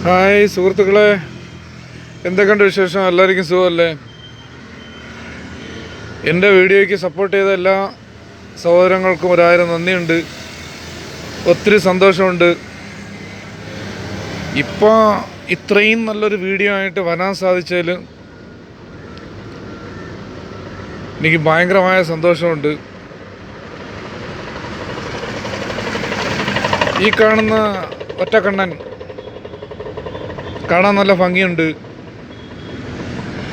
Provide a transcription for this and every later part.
Hi സുഹൃത്തുക്കളെ, എന്തൊക്കെയുണ്ട് വിശേഷം? എല്ലാവർക്കും സുഖമല്ലേ? എൻ്റെ വീഡിയോയ്ക്ക് സപ്പോർട്ട് ചെയ്ത എല്ലാ സഹോദരങ്ങൾക്കും ഒരായിരം നന്ദിയുണ്ട്. ഒത്തിരി സന്തോഷമുണ്ട്. ഇപ്പോൾ ഇത്രയും നല്ലൊരു വീഡിയോ ആയിട്ട് വരാൻ സാധിച്ചതിൽ എനിക്ക് ഭയങ്കരമായ സന്തോഷമുണ്ട്. ഈ കാണുന്ന ഒറ്റക്കണ്ണൻ കാണാൻ നല്ല ഭംഗിയുണ്ട്.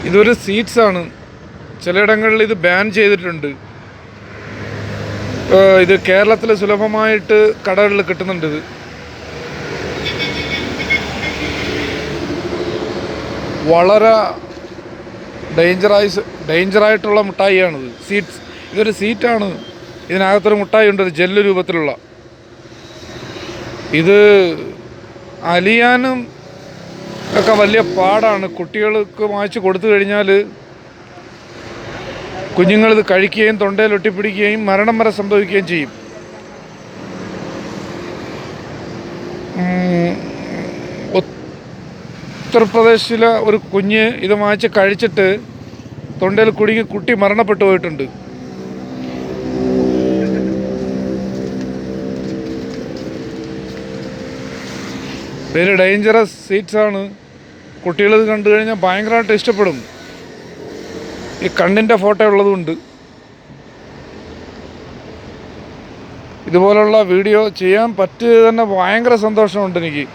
ഇതൊരു സീഡ്സാണ്. ചിലയിടങ്ങളിൽ ഇത് ബാൻ ചെയ്തിട്ടുണ്ട്. ഇത് കേരളത്തിൽ സുലഭമായിട്ട് കടകളിൽ കിട്ടുന്നുണ്ട്. ഇത് വളരെ ഡേഞ്ചറായിട്ടുള്ള മിഠായിയാണിത്. സീഡ്സ്, ഇതൊരു സീറ്റാണ്. ഇതിനകത്തൊരു മിഠായി ഉണ്ട്, ഒരു ജെല്ല് രൂപത്തിലുള്ള. ഇത് അലിയാനും ഒക്കെ വലിയ പാടാണ്. കുട്ടികൾക്ക് വാങ്ങിച്ച് കൊടുത്തു കഴിഞ്ഞാൽ കുഞ്ഞുങ്ങളിത് കഴിക്കുകയും തൊണ്ടയിൽ ഒട്ടിപ്പിടിക്കുകയും മരണം വരെ സംഭവിക്കുകയും ചെയ്യും. ഉത്തർപ്രദേശിലെ ഒരു കുഞ്ഞ് ഇത് വാങ്ങിച്ച് കഴിച്ചിട്ട് തൊണ്ടയിൽ കുടുങ്ങി കുട്ടി മരണപ്പെട്ടു പോയിട്ടുണ്ട്. Very dangerous സീഡ്സാണ്. കുട്ടികളിത് കണ്ടു കഴിഞ്ഞാൽ ഭയങ്കരമായിട്ട് ഇഷ്ടപ്പെടും. ഈ കണ്ണിൻ്റെ ഫോട്ടോ ഉള്ളതുകൊണ്ട് ഇതുപോലുള്ള വീഡിയോ ചെയ്യാൻ പറ്റിയത് തന്നെ ഭയങ്കര സന്തോഷമുണ്ട് എനിക്ക്.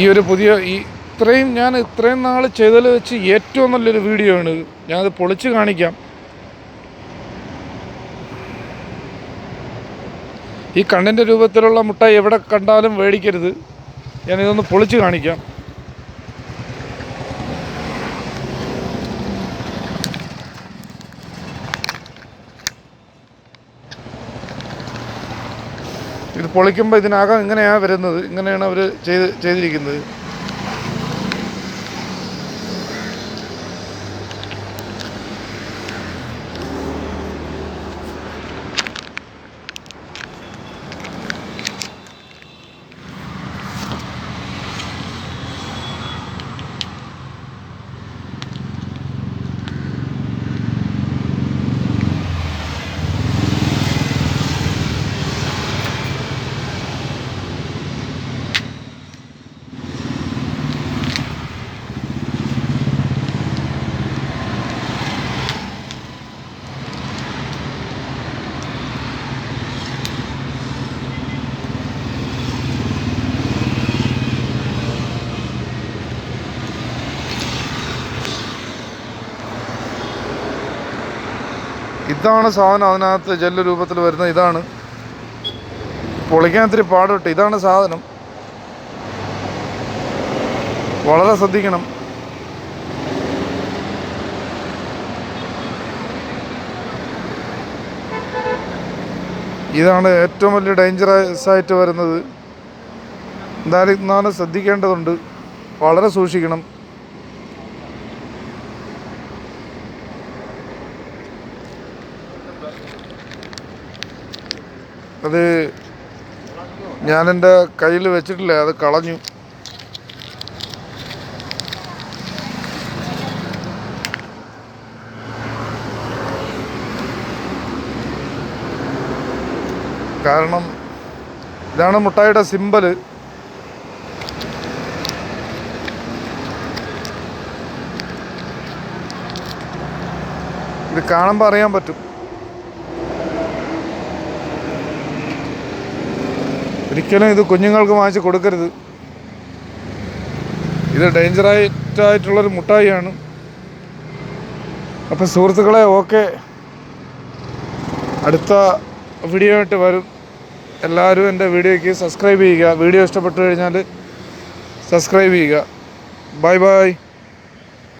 ഈ ഒരു പുതിയ ഞാൻ ഇത്രയും നാൾ ചെയ്തതിൽ വെച്ച് ഏറ്റവും നല്ലൊരു വീഡിയോ ആണ്. ഞാനത് പൊളിച്ച് കാണിക്കാം. ഈ കണ്ണിൻ്റെ രൂപത്തിലുള്ള മുട്ടായി എവിടെ കണ്ടാലും മേടിക്കരുത്. ഞാനിതൊന്ന് പൊളിച്ച് കാണിക്കാം. ഇത് പൊളിക്കുമ്പോൾ ഇതിനകം ഇങ്ങനെയാണ് വരുന്നത്. ഇങ്ങനെയാണ് അവർ ചെയ്തിരിക്കുന്നത്. ഇതാണ് സാധനം. അതിനകത്ത് ജെല്ല് രൂപത്തിൽ വരുന്ന ഇതാണ്. പൊളിക്കാൻ ഇത്തിരി പാടിട്ട്. ഇതാണ് സാധനം. വളരെ ശ്രദ്ധിക്കണം. ഇതാണ് ഏറ്റവും വലിയ ഡേഞ്ചറസ് ആയിട്ട് വരുന്നത്. എന്നാലും ശ്രദ്ധിക്കേണ്ടതുണ്ട്. വളരെ സൂക്ഷിക്കണം. അത് ഞാനെൻ്റെ കയ്യിൽ വെച്ചിട്ടില്ല, അത് കളഞ്ഞു. കാരണം ഇതാണ് മുട്ടായിയുടെ സിമ്പല്. ഇത് കാണുമ്പോൾ അറിയാൻ പറ്റും. ഒരിക്കലും ഇത് കുഞ്ഞുങ്ങൾക്ക് വാങ്ങിച്ച് കൊടുക്കരുത്. ഇത് ഡേഞ്ചറായിട്ടുള്ളൊരു മുട്ടായിയാണ്. അപ്പോൾ സുഹൃത്തുക്കളെ, ഓക്കെ, അടുത്ത വീഡിയോ ആയിട്ട് വരും. എല്ലാവരും എൻ്റെ വീഡിയോയ്ക്ക് സബ്സ്ക്രൈബ് ചെയ്യുക. വീഡിയോ ഇഷ്ടപ്പെട്ടു കഴിഞ്ഞാൽ സബ്സ്ക്രൈബ് ചെയ്യുക. Bye bye.